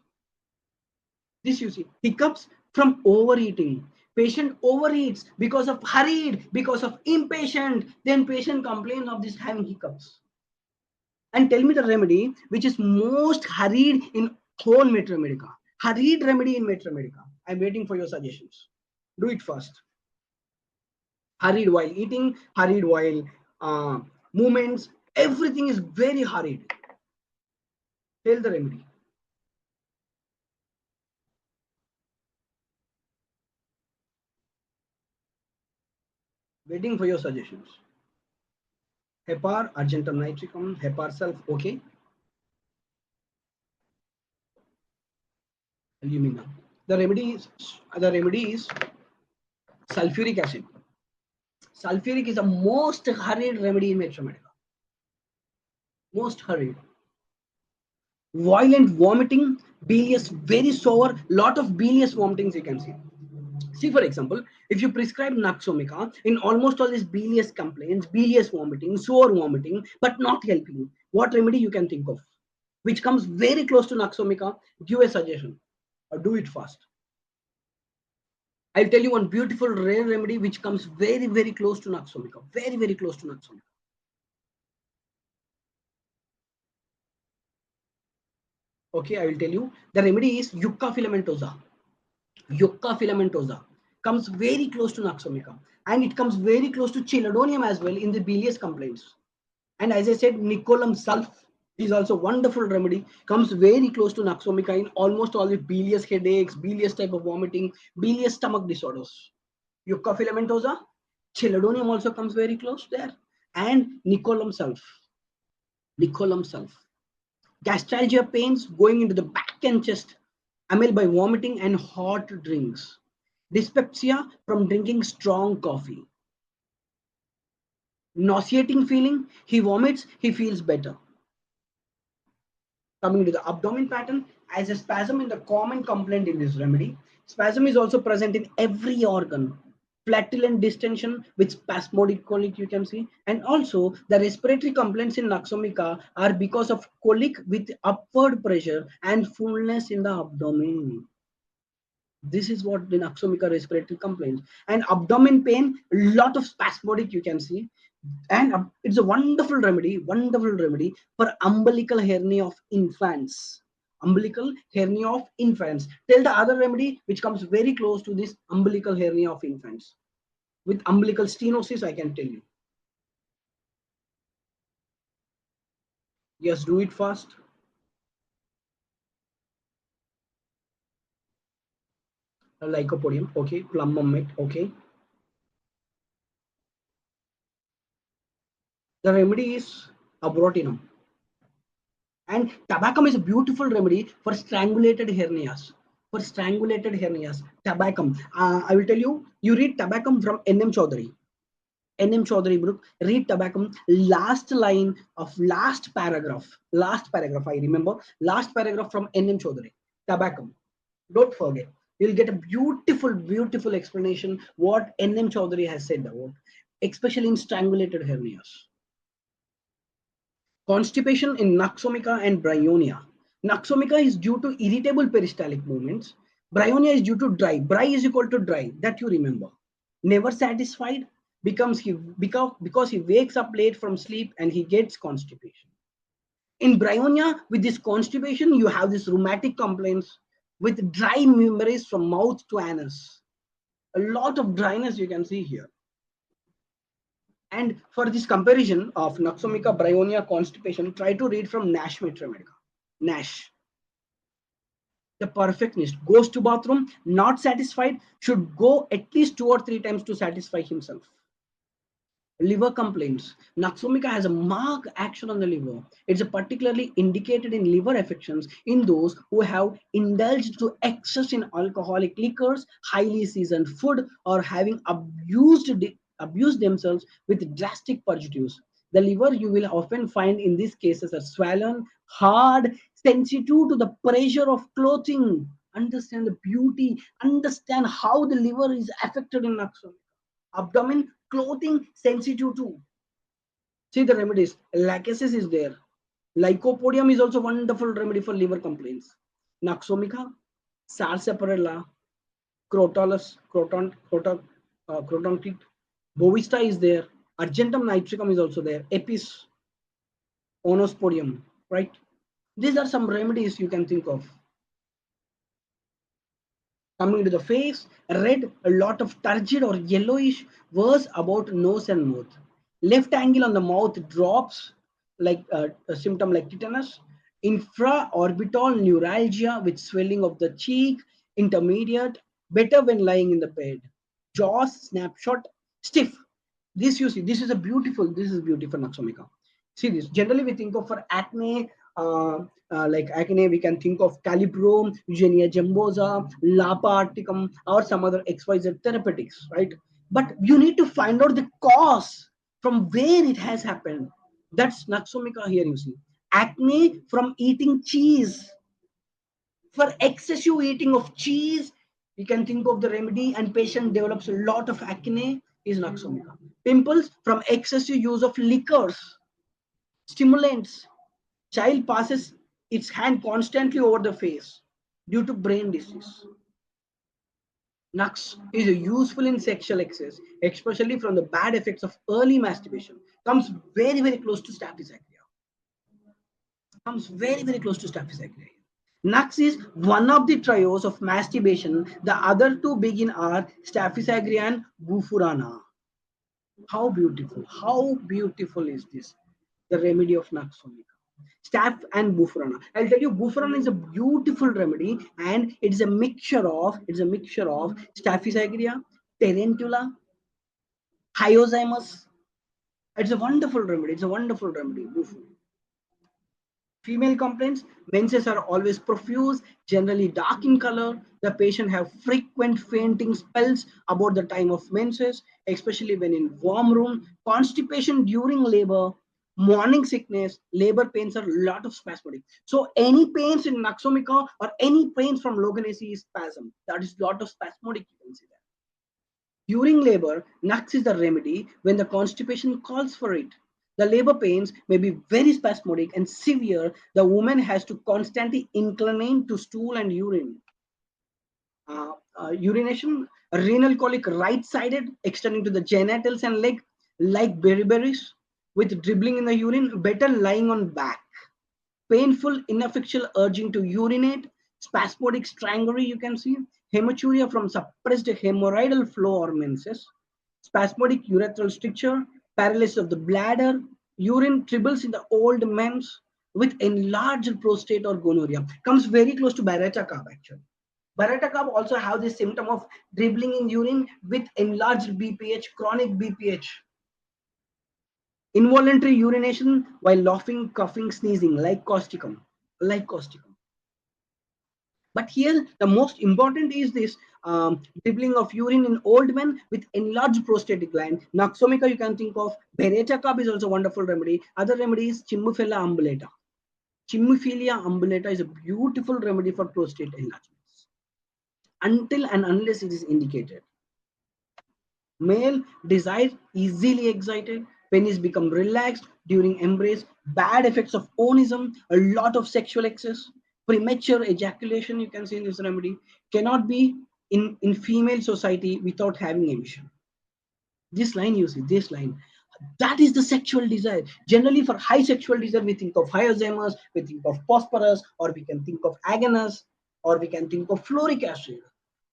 This you see. Hiccups from overeating. Patient overeats because of hurried, because of impatient. Then patient complains of this having hiccups. And tell me the remedy which is most hurried in whole Materiamedica. Hurried remedy in Materiamedica. I'm waiting for your suggestions. Do it first. Hurried while eating, hurried while movements, everything is very hurried. Tell the remedy. Waiting for your suggestions. Hepar, argentum nitricum, hepar sulf, okay. Alumina. The remedy is sulfuric acid. Sulfuric is the most hurried remedy in Materiamedica. Most hurried. Violent vomiting, bilious, very sour, lot of bilious vomitings you can see. See, for example, if you prescribe Noxomica in almost all these bilious complaints, bilious vomiting, sour vomiting, but not helping, what remedy you can think of? Which comes very close to Noxomica, give a suggestion or do it fast. I'll tell you one beautiful rare remedy which comes very close to Noxomica, very close to Noxomica. Okay, I will tell you. The remedy is Yucca filamentosa. Yucca filamentosa comes very close to Noxomica, and it comes very close to Chelidonium as well in the bilious complaints. And as I said, Nicolam sulf is also wonderful remedy, comes very close to Noxomica in almost all the bilious headaches, bilious type of vomiting, bilious stomach disorders. Yucca filamentosa, Chelidonium also comes very close there, and Nicolam sulf. Nicolam sulf. Gastralgia pains going into the back and chest, amel by vomiting and hot drinks. Dyspepsia from drinking strong coffee. nauseating feeling, he vomits, he feels better. Coming to the abdomen pattern, as a spasm in the common complaint in this remedy. Spasm is also present in every organ. Flatulent distension with spasmodic colic you can see, and also the respiratory complaints in Naxomica are because of colic with upward pressure and fullness in the abdomen. This is what the Naxomica respiratory complaints. And abdomen pain, a lot of spasmodic you can see. And it's a wonderful remedy for umbilical hernia of infants. Umbilical hernia of infants. Tell the other remedy which comes very close to this umbilical hernia of infants. With umbilical stenosis, I can tell you. Yes, do it fast. Lycopodium, okay. Plum mummet, okay. The remedy is abrotinum. And tabacum is a beautiful remedy for strangulated hernias. For strangulated hernias, tabacum. I will tell you, you read tabacum from N.M. Chaudhary. N.M. Chaudhary book, read tabacum, last line of last paragraph, I remember, last paragraph from N.M. Chaudhary, tabacum. Don't forget. You'll get a beautiful explanation what N.M. Chaudhary has said about, especially in strangulated hernias. Constipation in Naxomica and Bryonia. Naxomica is due to irritable peristaltic movements. Bryonia is due to dry. Bry is equal to dry. That you remember. Never satisfied because he wakes up late from sleep and he gets constipation. In Bryonia, with this constipation, you have this rheumatic complaints with dry memories from mouth to anus. A lot of dryness you can see here. And for this comparison of Naxomica, Bryonia, constipation, try to read from Nash Materiamedica. Nash, the perfectionist, goes to bathroom, not satisfied, should go at least 2 or 3 times to satisfy himself. Liver complaints. Naxomica has a marked action on the liver. It's particularly indicated in liver affections in those who have indulged to excess in alcoholic liquors, highly seasoned food, or having abused themselves with drastic purges. The liver you will often find in these cases are swollen, hard, sensitive to the pressure of clothing. Understand the beauty, understand how the liver is affected in Naxomica. Abdomen, clothing, sensitive to. See the remedies. Lachesis is there. Lycopodium is also wonderful remedy for liver complaints. Naxomica, Sarsaparilla, Crotontic, Bovista is there. Argentum nitricum is also there. Epis, Onospodium, right? These are some remedies you can think of. Coming to the face, red, a lot of turgid or yellowish, worse about nose and mouth. Left angle on the mouth drops, like a symptom like tetanus. Infraorbital neuralgia with swelling of the cheek, intermediate, better when lying in the bed. Jaws, snapshot, stiff. This you see, this is beautiful Naxomica. See this. Generally, we think of for acne, like acne, we can think of Calipro, Eugenia gembosa, Lapa articum, or some other XYZ therapeutics, right? But you need to find out the cause from where it has happened. That's Naxomica here, you see. Acne from eating cheese. For excessive eating of cheese, you can think of the remedy, and patient develops a lot of acne is Naxomica. Pimples from excessive use of liquors, stimulants. Child passes its hand constantly over the face due to brain disease. Nux is useful in sexual excess, especially from the bad effects of early masturbation. Comes very close to staphysagria. Comes very close to staphysagria. Nux is one of the trios of masturbation. The other two begin are staphysagria and bufurana. How beautiful is this? The remedy of Naxomica. Staph and bufurana. I'll tell you, bufurana is a beautiful remedy, and it's a mixture of staphysagria, tarantula, hyozymus. It's a wonderful remedy. Bufurana. Female complaints, menses are always profuse, generally dark in color. The patient have frequent fainting spells about the time of menses, especially when in warm room. Constipation during labor, morning sickness, labor pains are a lot of spasmodic. So any pains in Naxomica or any pains from Loganesi is spasm. That is lot of spasmodic, you can see that. During labor, Nux is the remedy when the constipation calls for it. The labor pains may be very spasmodic and severe. The woman has to constantly incline to stool and urine. Urination, renal colic right-sided, extending to the genitals and leg, like beriberi, with dribbling in the urine, better lying on back. Painful, ineffectual urging to urinate, spasmodic strangury, you can see, hematuria from suppressed hemorrhoidal flow or menses, spasmodic urethral stricture, paralysis of the bladder, urine tribbles in the old mens with enlarged prostate or gonorrhea. Comes very close to Barretta carb actually. Barretta carb also have this symptom of dribbling in urine with enlarged BPH, chronic BPH. Involuntary urination while laughing, coughing, sneezing, like causticum, like causticum. But here, the most important is this dribbling of urine in old men with enlarged prostatic gland. Naxomica, you can think of. Beretta cup is also a wonderful remedy. Other remedy is Chimbophilia ambulata. Chimbophilia ambulata is a beautiful remedy for prostate enlargements. Until and unless it is indicated. Male desire easily excited, penis become relaxed during embrace, bad effects of onism, a lot of sexual excess, premature ejaculation, you can see in this remedy, cannot be in female society without having emission. This line you see, this line. That is the sexual desire. Generally, for high sexual desire, we think of hyoscyamus, we think of phosphorus, or we can think of agonus, or we can think of fluoric acid.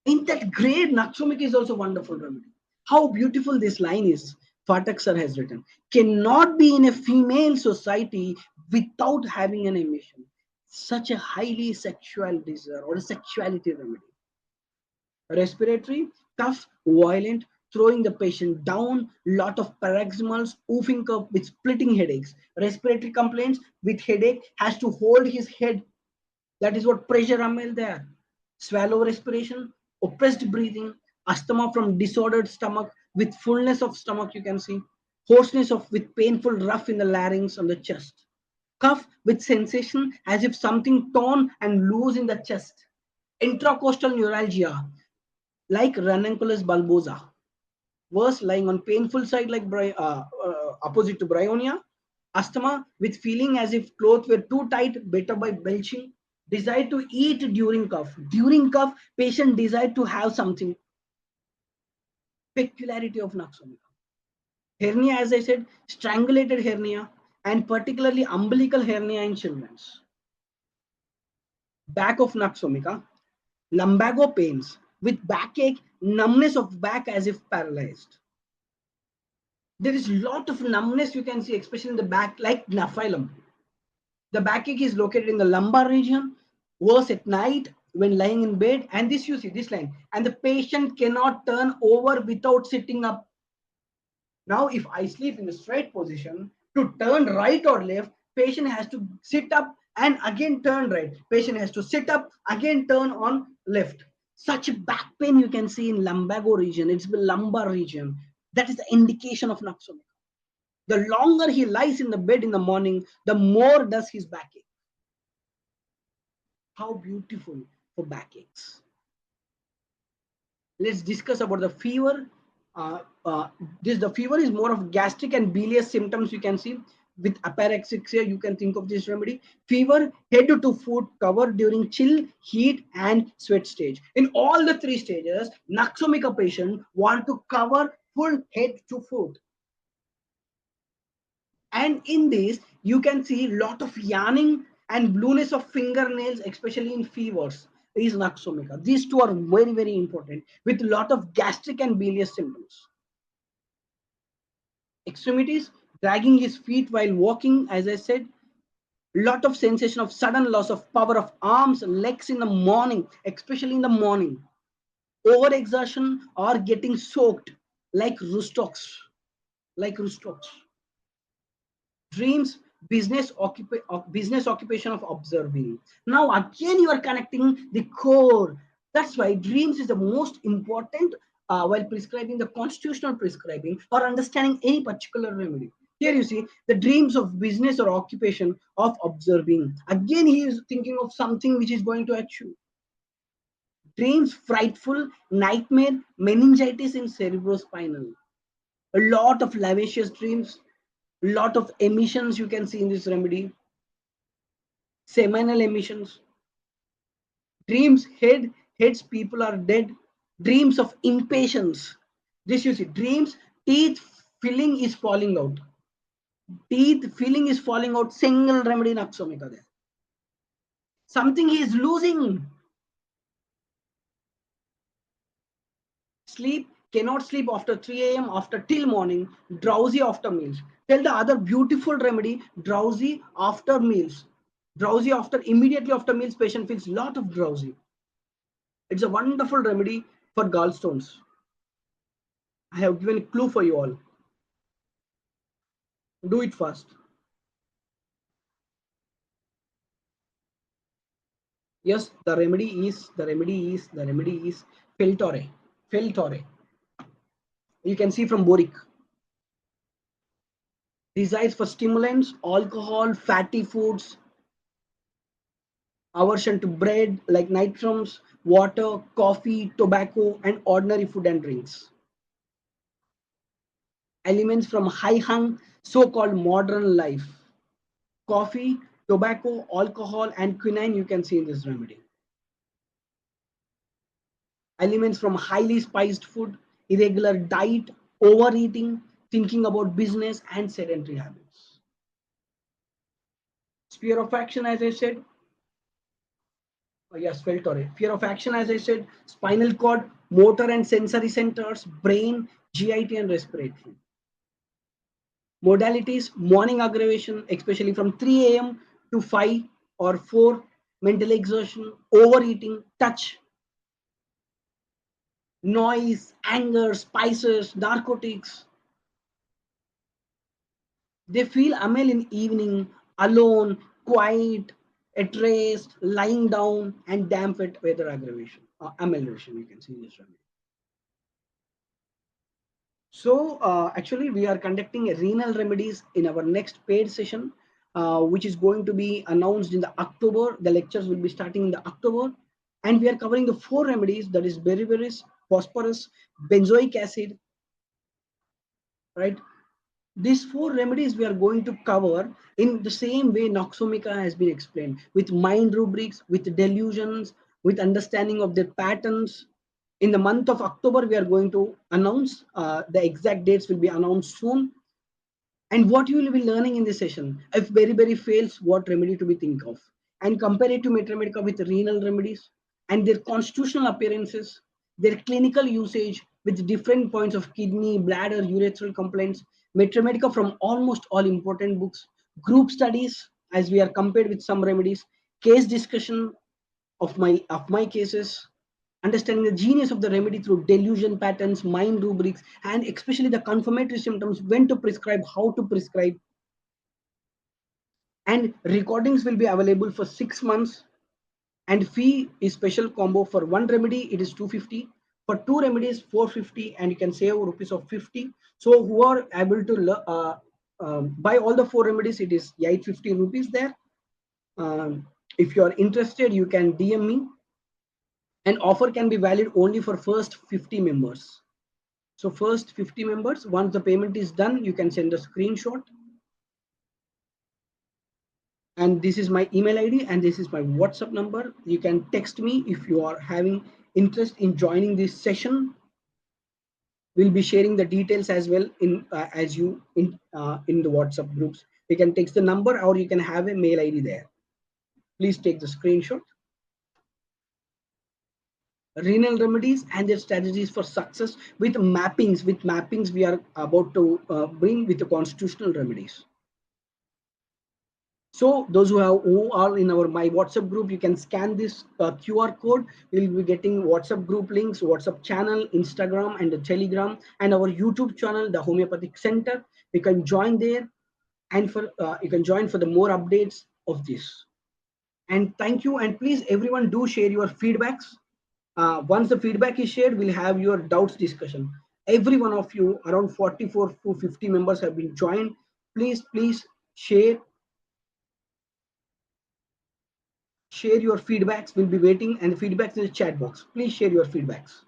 In that grade, Naxomic is also wonderful remedy. How beautiful this line is. Fatak sir has written, cannot be in a female society without having an emission. Such a highly sexual desire or a sexuality remedy. Respiratory, cough, violent, throwing the patient down, lot of paroxysmals, oofing cough with splitting headaches. Respiratory complaints with headache has to hold his head. That is what pressure amel there. Swallow respiration, oppressed breathing, asthma from disordered stomach with fullness of stomach, you can see. Hoarseness of with painful rough in the larynx on the chest. Cough with sensation as if something torn and loose in the chest. Intracostal neuralgia, like ranunculus bulbosa. Worse, lying on painful side like opposite to bryonia. Asthma with feeling as if clothes were too tight, better by belching. Desire to eat during cough. During cough, patient desire to have something. Peculiarity of Naxomica. Hernia, as I said, strangulated hernia, and particularly umbilical hernia in children. Back of Naxomica, lumbago pains with backache, numbness of back as if paralyzed. There is a lot of numbness you can see, especially in the back, like nephilum. The backache is located in the lumbar region, worse at night when lying in bed. And this you see, this line. And the patient cannot turn over without sitting up. Now, if I sleep in the straight position, to turn right or left, patient has to sit up and again turn right. Patient has to sit up, again turn on left. Such a back pain you can see in lumbago region. It's the lumbar region. That is the indication of Naxomic. The longer he lies in the bed in the morning, the more does his backache. How beautiful for backaches. Let's discuss about the fever. Uh, uh, the fever is more of gastric and bilious symptoms you can see. With apyrexia, you can think of this remedy. Fever, head to foot cover during chill, heat, and sweat stage. In all the three stages, Naxomica patient want to cover full head to foot. And in this, you can see a lot of yarning and blueness of fingernails, especially in fevers, is Naxomica. These two are very, very important with a lot of gastric and bilious symptoms. Extremities, dragging his feet while walking, as I said, lot of sensation of sudden loss of power of arms, legs in the morning, especially in the morning. Overexertion or getting soaked like rustox, like rustox. Dreams business occupation of observing. Now again you are connecting the core. That's why dreams is the most important while prescribing the constitutional prescribing or understanding any particular remedy. Here you see the dreams of business or occupation of observing. Again he is thinking of something which is going to achieve. Dreams frightful, nightmare, meningitis in cerebrospinal. A lot of lavacious dreams, lot of emissions you can see in this remedy. Seminal emissions. Dreams heads people are dead. Dreams of impatience. This you see. Dreams teeth filling is falling out. Teeth filling is falling out. Single remedy in Akshomika there. Something he is losing. Sleep, cannot sleep after 3 a.m. after till morning. Drowsy after meals. Tell the other beautiful remedy. Drowsy after meals. Drowsy after immediately after meals. Patient feels lot of drowsy. It's a wonderful remedy for gallstones. I have given a clue for you all. Do it fast. Yes, the remedy is Feltore. Feltore. You can see from Boric. Desires for stimulants, alcohol, fatty foods, aversion to bread like nitrums, water, coffee, tobacco, and ordinary food and drinks. Elements from high hung, so-called modern life. Coffee, tobacco, alcohol, and quinine you can see in this remedy. Elements from highly spiced food, irregular diet, overeating, thinking about business, and sedentary habits. Sphere of action, as I said, yes, Feltore. Fear of action, as I said, spinal cord, motor and sensory centers, brain, GIT, and respiratory. Modalities, morning aggravation, especially from 3 a.m. to 5 or 4, mental exertion, overeating, touch, noise, anger, spices, narcotics. They feel amel in evening, alone, quiet, at rest, lying down, and damp at weather aggravation, amelioration, you can see in this remedy. So actually we are conducting renal remedies in our next paid session, which is going to be announced in the October. The lectures will be starting in the October, and we are covering the 4 remedies, that is beriberi, phosphorus, benzoic acid, right? These 4 remedies we are going to cover in the same way Noxomica has been explained, with mind rubrics, with delusions, with understanding of their patterns. In the month of October, we are going to announce the exact dates will be announced soon. And what you will be learning in this session, if beriberi fails, what remedy to be think of, and compare it to materiamedica with renal remedies and their constitutional appearances, their clinical usage with different points of kidney, bladder, urethral complaints, materiamedica from almost all important books, group studies as we are compared with some remedies, case discussion of my cases, understanding the genius of the remedy through delusion patterns, mind rubrics, and especially the confirmatory symptoms, when to prescribe, how to prescribe. And recordings will be available for 6 months. And fee is special combo. For one remedy, it is 250. For 2 remedies, 450, and you can save rupees of 50. So who are able to buy all the 4 remedies, it is 850 rupees there. If you are interested, you can DM me. An offer can be valid only for first 50 members. So first 50 members, once the payment is done, you can send a screenshot. And this is my email ID and this is my WhatsApp number. You can text me if you are having interest in joining this session. We'll be sharing the details as well in in the WhatsApp groups. You can text the number or you can have a mail ID there. Please take the screenshot. Renal remedies and their strategies for success with mappings. With mappings, we are about to bring with the constitutional remedies. So those who are in our my WhatsApp group, you can scan this QR code. You'll be getting WhatsApp group links, WhatsApp channel, Instagram, and the Telegram, and our YouTube channel, the Homeopathic Center. You can join there. and for you can join for the more updates of this. And thank you, and please everyone do share your feedbacks. Once the feedback is shared, we'll have your doubts discussion. Every one of you, around 44 to 50 members have been joined. Please share your feedbacks. We'll be waiting, and the feedbacks in the chat box. Please share your feedbacks.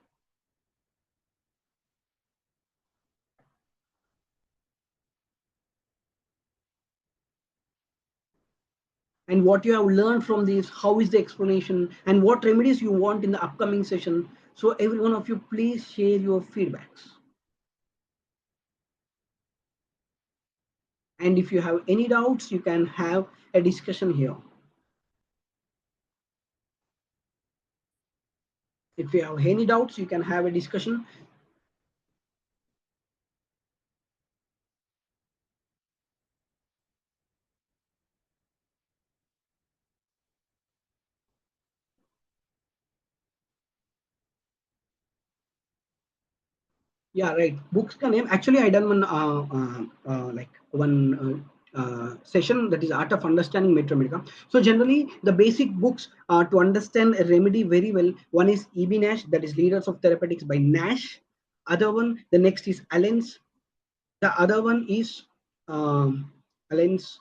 And what you have learned from this, how is the explanation, and what remedies you want in the upcoming session. So every one of you, please share your feedbacks. And if you have any doubts, you can have a discussion here. If you have any doubts, you can have a discussion. Yeah, right. Books ka name. Actually, I done one like one session, that is art of understanding materiamedica. So generally, the basic books to understand a remedy very well. One is E.B. Nash, that is Leaders of Therapeutics by Nash. Other one, the next is Allen's. The other one is Allen's,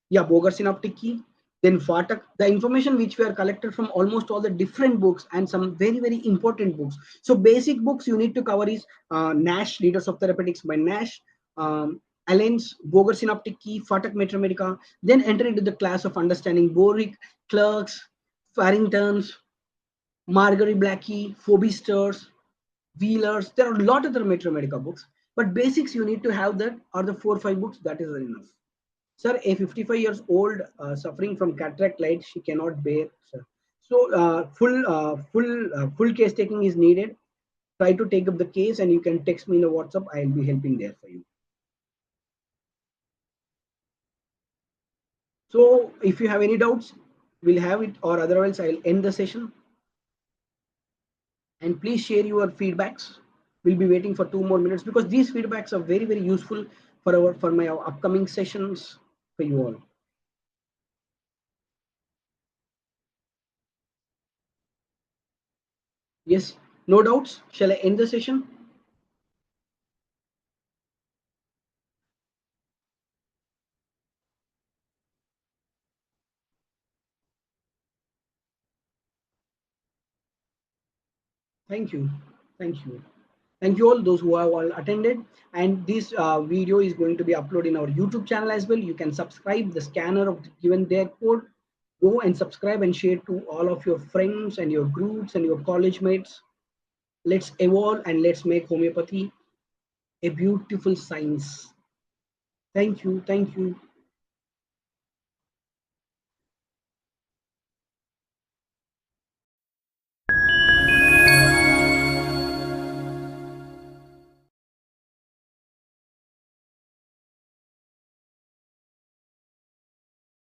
yeah, Boger synoptic key. Then Fatak, the information which we are collected from almost all the different books and some very important books. So basic books you need to cover is Nash, Leaders of Therapeutics by Nash, Allen's, Boger synoptic key, Fatak Metromedica. Then enter into the class of understanding Boric, Clerks, Farringtons, Marguerite Blackie, Phobisters, Wheelers. There are a lot of other Metromedica books, but basics you need to have that are the 4 or 5 books. That is enough. Sir, a 55 years old suffering from cataract light, she cannot bear, sir. So full case taking is needed. Try to take up the case, and you can text me in the WhatsApp. I'll be helping there for you. So if you have any doubts, we'll have it, or otherwise I'll end the session. And please share your feedbacks. We'll be waiting for 2 more minutes because these feedbacks are very useful for my upcoming sessions for you all. Yes, no doubts. Shall I end the session? Thank you. Thank you. Thank you all those who have all attended. And this video is going to be uploaded in our YouTube channel as well. You can subscribe the scanner of the given there code. Go and subscribe and share to all of your friends and your groups and your college mates. Let's evolve and let's make homeopathy a beautiful science. Thank you. Thank you.